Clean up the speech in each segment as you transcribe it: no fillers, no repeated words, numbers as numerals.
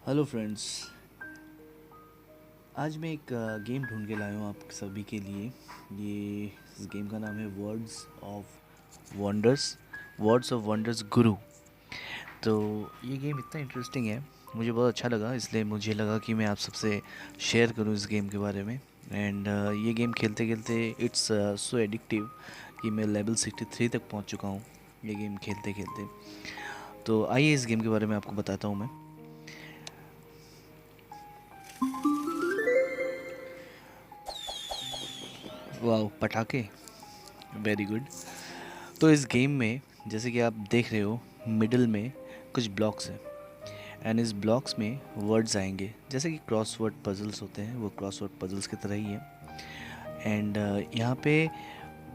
Hello friends. आज मैं एक गेम ढूंढ के लाया हूँ आप सभी के लिए। ये इस गेम का नाम है वर्ड्स ऑफ वंडर्स गुरु। तो ये गेम इतना इंटरेस्टिंग है, मुझे बहुत अच्छा लगा, इसलिए मुझे लगा कि मैं आप सबसे शेयर करूँ इस गेम के बारे में। एंड ये गेम खेलते खेलते इट्स सो एडिक्टिव कि मैं लेवल 63 तक पहुँच चुका हूँ ये गेम खेलते खेलते। तो आइए इस गेम के बारे में आपको बताता हूँ मैं। वाह, पटाखे, वेरी गुड। तो इस गेम में जैसे कि आप देख रहे हो, मिडिल में कुछ ब्लॉक्स हैं एंड इस ब्लॉक्स में वर्ड्स आएंगे, जैसे कि क्रॉसवर्ड पजल्स होते हैं, वो क्रॉसवर्ड पजल्स की तरह ही है। एंड यहाँ पे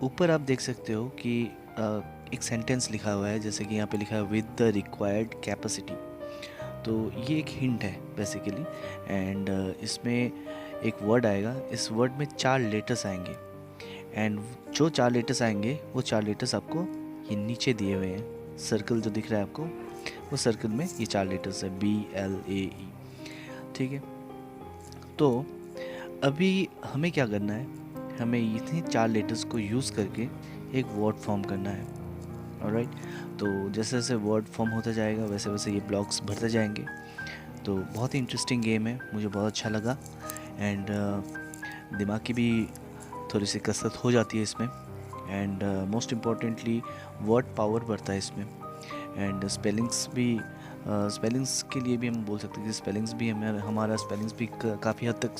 ऊपर आप देख सकते हो कि एक सेंटेंस लिखा हुआ है, जैसे कि यहाँ पे लिखा है विद द रिक्वायर्ड कैपेसिटी। तो ये एक हिंट है बेसिकली। एंड इसमें एक वर्ड आएगा, इस वर्ड में 4 लेटर्स आएंगे। एंड जो 4 लेटर्स आएंगे वो 4 लेटर्स आपको ये नीचे दिए हुए हैं। सर्कल जो दिख रहा है आपको, वो सर्कल में ये 4 लेटर्स है, BLAE। ठीक है। तो अभी हमें क्या करना है, हमें इतने 4 लेटर्स को यूज़ करके एक वर्ड फॉर्म करना है। ऑलराइट। तो जैसे जैसे वर्ड फॉर्म होता जाएगा वैसे वैसे ये ब्लॉक्स भरते जाएंगे। तो बहुत ही इंटरेस्टिंग गेम है, मुझे बहुत अच्छा लगा। एंड दिमाग की भी थोड़ी सी कसरत हो जाती है इसमें। And most importantly word power बढ़ता है इसमें। एंड स्पेलिंग्स के लिए भी हम बोल सकते हैं कि स्पेलिंग्स भी हमारा स्पेलिंग्स भी काफ़ी हद तक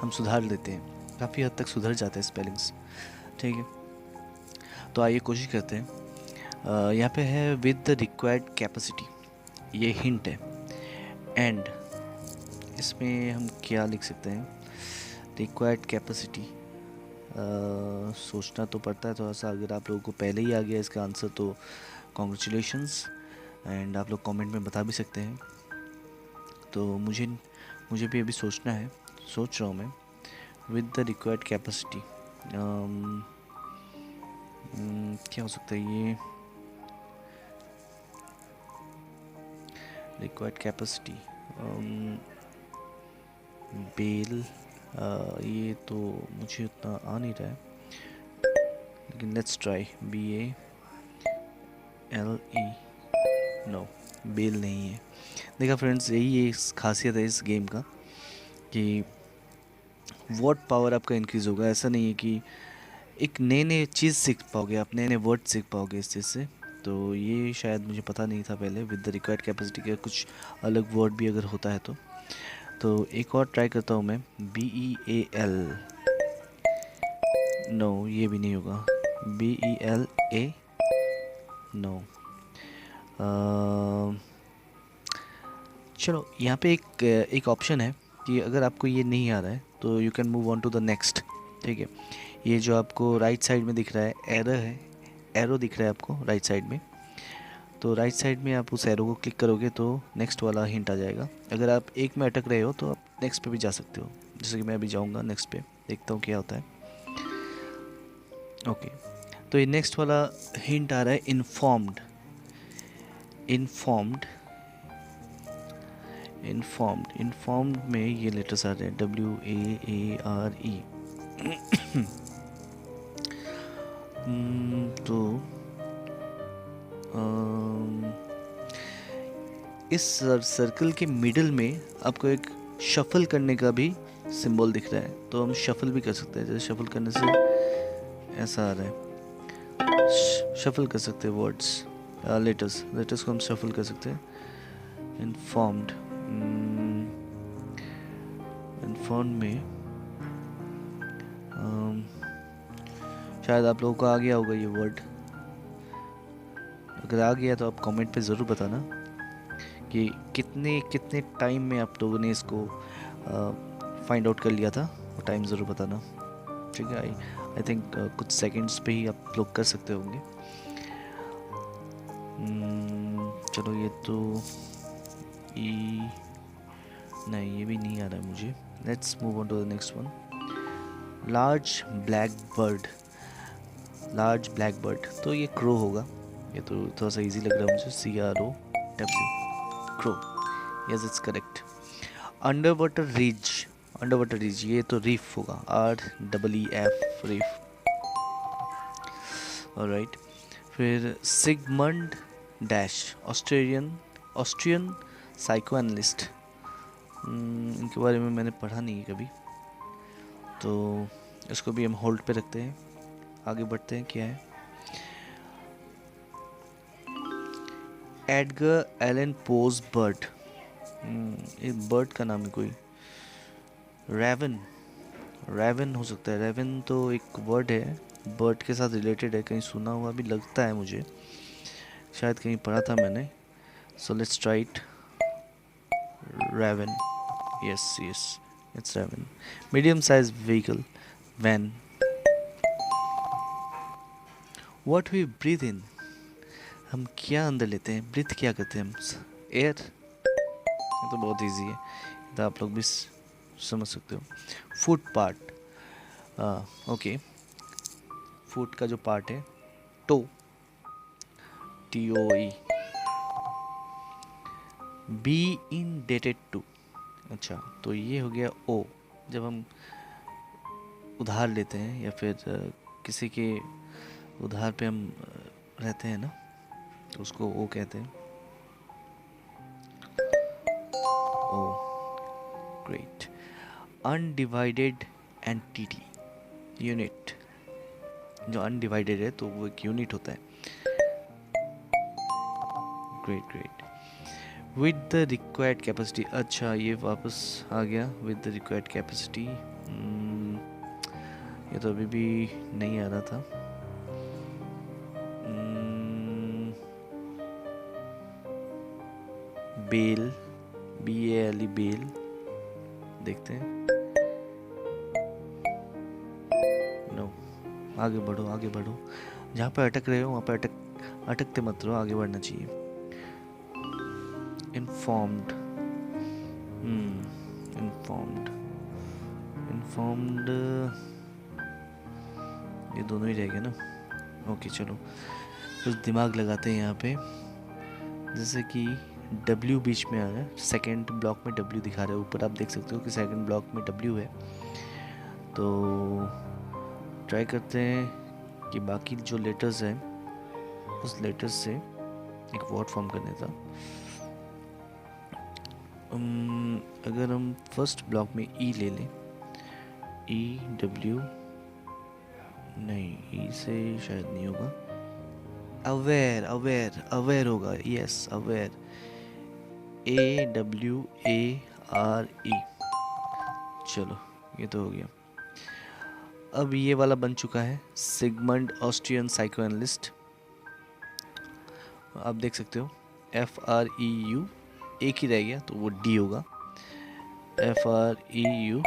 हम सुधार लेते हैं, काफ़ी हद तक सुधर जाते हैं स्पेलिंग्स। ठीक है। तो आइए कोशिश करते हैं। यहाँ पे है विद द रिक्वायर्ड कैपेसिटी, ये हिंट है। एंड इसमें हम क्या लिख सकते हैं, रिक्वायर्ड कैपेसिटी। सोचना तो पड़ता है थोड़ा सा। अगर आप लोगों को पहले ही आ गया इसका आंसर तो कॉन्ग्रेचुलेशंस। एंड आप लोग कमेंट में बता भी सकते हैं। तो मुझे भी अभी सोचना है, सोच रहा हूँ मैं। विद द रिक्वायर्ड कैपेसिटी क्या हो सकता है ये, रिक्वायर्ड कैपेसिटी बेल। ये तो मुझे उतना आ नहीं रहा है, लेकिन let's try BALE। No, bale नहीं है। देखा फ्रेंड्स, यही एक खासियत है इस गेम का कि वर्ड पावर आपका इंक्रीज़ होगा। ऐसा नहीं है कि एक नए नए चीज़ सीख पाओगे, आप नए नए वर्ड सीख पाओगे इस चीज़ से। तो ये शायद मुझे पता नहीं था पहले, विद द रिक्वायर्ड कैपेसिटी के कुछ अलग वर्ड भी अगर होता है तो एक और ट्राई करता हूँ मैं, BEAL। नो, ये भी नहीं होगा। BELA। नो। चलो, यहाँ पे एक ऑप्शन है कि अगर आपको ये नहीं आ रहा है तो you can move on to the next. ठीक है। ये जो आपको राइट साइड में दिख रहा है, एरो दिख रहा है आपको राइट साइड में। तो राइट साइड में आप उस एरो को क्लिक करोगे तो नेक्स्ट वाला हिंट आ जाएगा। अगर आप एक में अटक रहे हो तो आप नेक्स्ट पे भी जा सकते हो, जैसे कि मैं अभी जाऊँगा नेक्स्ट पे, देखता हूँ क्या होता है। ओके। तो ये नेक्स्ट वाला हिंट आ रहा है इन्फॉर्म्ड। इन्फॉर्म्ड इन्फॉर्म्ड में ये लेटर्स आ रहे हैं, WAARE। तो इस सर्कल के मिडल में आपको एक शफल करने का भी सिंबल दिख रहा है। तो हम शफल भी कर सकते हैं, जैसे शफल करने से ऐसा आ रहा है, शफल कर सकते हैं वर्ड्स, लेटर्स को हम शफल कर सकते हैं। इन्फॉर्म्ड में शायद आप लोगों को आ गया होगा ये वर्ड। अगर आ गया तो आप कमेंट पे ज़रूर बताना कि कितने कितने टाइम में आप लोगों ने इसको फाइंड आउट कर लिया था, वो टाइम ज़रूर बताना। ठीक है। आई थिंक कुछ सेकंड्स पे ही आप लोग कर सकते होंगे। चलो, ये तो नहीं, ये भी नहीं आ रहा है मुझे। Let's move on to the next one. Large black bird, तो ये क्रो होगा। ये तो थोड़ा सा इजी लग रहा है मुझे, CROW, crow. Yes, it's correct. Under water ridge, under water ridge, ये तो रीफ होगा, REEF, रीफ। ऑलराइट। फिर Sigmund dash, Australian Austrian psycho analyst. इनके बारे में मैंने पढ़ा नहीं है कभी, तो इसको भी हम होल्ड पे रखते हैं। आगे बढ़ते हैं, क्या है? एडगर एलन पोज बर्ड, एक बर्ड का नाम है कोई, रेवन, रेवन हो सकता है। रेवन तो एक वर्ड है, बर्ड के साथ रिलेटेड है, कहीं सुना हुआ भी लगता है मुझे, शायद कहीं पढ़ा था मैंने। So let's try it, raven, yes yes, it's raven. Medium size vehicle, van. What we breathe in, हम क्या अंदर लेते हैं, ब्रीथ क्या करते हैं हम, एयर। ये तो बहुत इजी है, तो आप लोग भी समझ सकते हो। फुट पार्ट, ओके, फुट का जो पार्ट है, toe, TOE। Be indebted to, अच्छा तो ये हो गया ओ, जब हम उधार लेते हैं या फिर किसी के उधार पे हम रहते हैं ना, तो उसको ओ कहते हैं, ओ, ग्रेट। अनडिवाइडेड एंटिटी, यूनिट, जो अनडिवाइडेड है तो वो एक यूनिट होता है। Great great. With the required capacity, अच्छा ये वापस आ गया, विद द रिक्वायर्ड कैपेसिटी, ये तो अभी भी नहीं आ रहा था। बेल, BALE, बेल, देखते हैं। नो, आगे बढ़ो आगे बढ़ो, जहाँ पे अटक रहे हो वहाँ पे अटकते मत रहो, आगे बढ़ना चाहिए। इन्फॉर्म्ड, इन्फॉर्म्ड, इन्फॉर्म्ड, ये दोनों ही रह गए ना। ओके चलो, कुछ दिमाग लगाते हैं यहाँ पे। जैसे कि W बीच में आ रहा है, सेकंड ब्लॉक में W दिखा रहा है, ऊपर आप देख सकते हो कि सेकंड ब्लॉक में W है। तो ट्राई करते हैं कि बाकी जो लेटर्स हैं उस लेटर्स से एक वर्ड फॉर्म करने था। अगर हम फर्स्ट ब्लॉक में E ले लें, EW, नहीं E से शायद नहीं होगा, अवेयर, अवेयर, अवेयर होगा, यस अवेयर, AWARE। चलो ये तो हो गया। अब ये वाला बन चुका है, सिगमंड ऑस्ट्रियन साइको एनालिस्ट। आप देख सकते हो, FREU, एक ही रह गया तो वो D होगा, FREUD,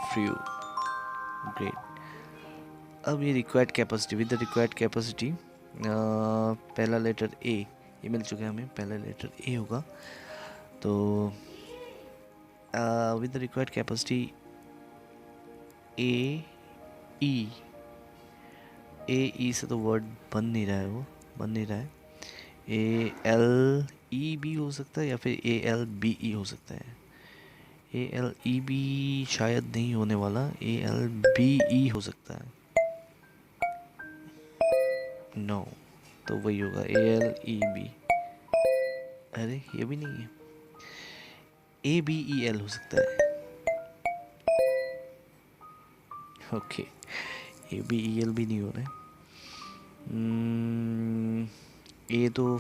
फ्रीउ, ग्रेट। अब ये required capacity, with the required capacity, पहला लेटर A, ये मिल चुका है हमें, पहला लेटर A होगा। तो with the required capacity AE से तो वर्ड बन नहीं रहा है, वो बन नहीं रहा है। ALE भी हो सकता है या फिर ALBE हो सकता है। ALEB शायद नहीं होने वाला, ALBE हो सकता है, नो, तो वही होगा ALEB। अरे ये भी नहीं है, ABEL हो सकता है, ओके, ABEL भी नहीं हो रहा है। ए तो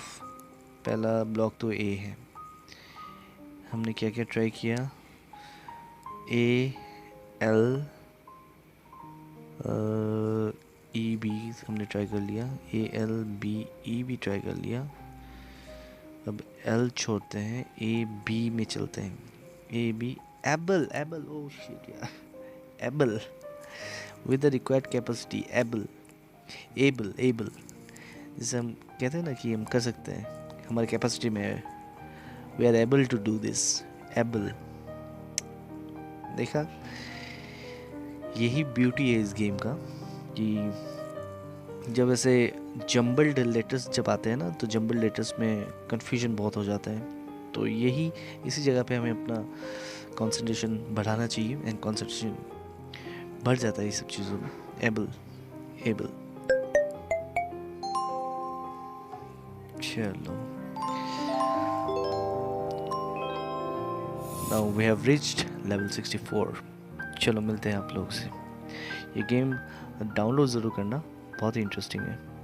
पहला ब्लॉक तो A है, हमने क्या क्या ट्राई किया, ALEB हमने ट्राई कर लिया, ALBE भी ट्राई कर लिया। अब L छोड़ते हैं, AB में चलते हैं, AB, able, able, oh shit यार, able, with the required capacity, able, able, able, जैसे हम कहते हैं ना कि हम कर सकते हैं, हमारी कैपेसिटी में है, we are able to do this, able. देखा, यही ब्यूटी है इस गेम का, कि जब ऐसे जम्बल्ड लेटर्स जब आते हैं ना, तो जम्बल्ड लेटर्स में कन्फ्यूजन बहुत हो जाता है, तो यही इसी जगह पे हमें अपना कंसंट्रेशन बढ़ाना चाहिए, एंड कंसंट्रेशन बढ़ जाता है ये सब चीज़ों में। Able, able. चलो, now we have reached level 64। चलो मिलते हैं आप लोगों से। ये गेम डाउनलोड ज़रूर करना, बहुत ही इंटरेस्टिंग है।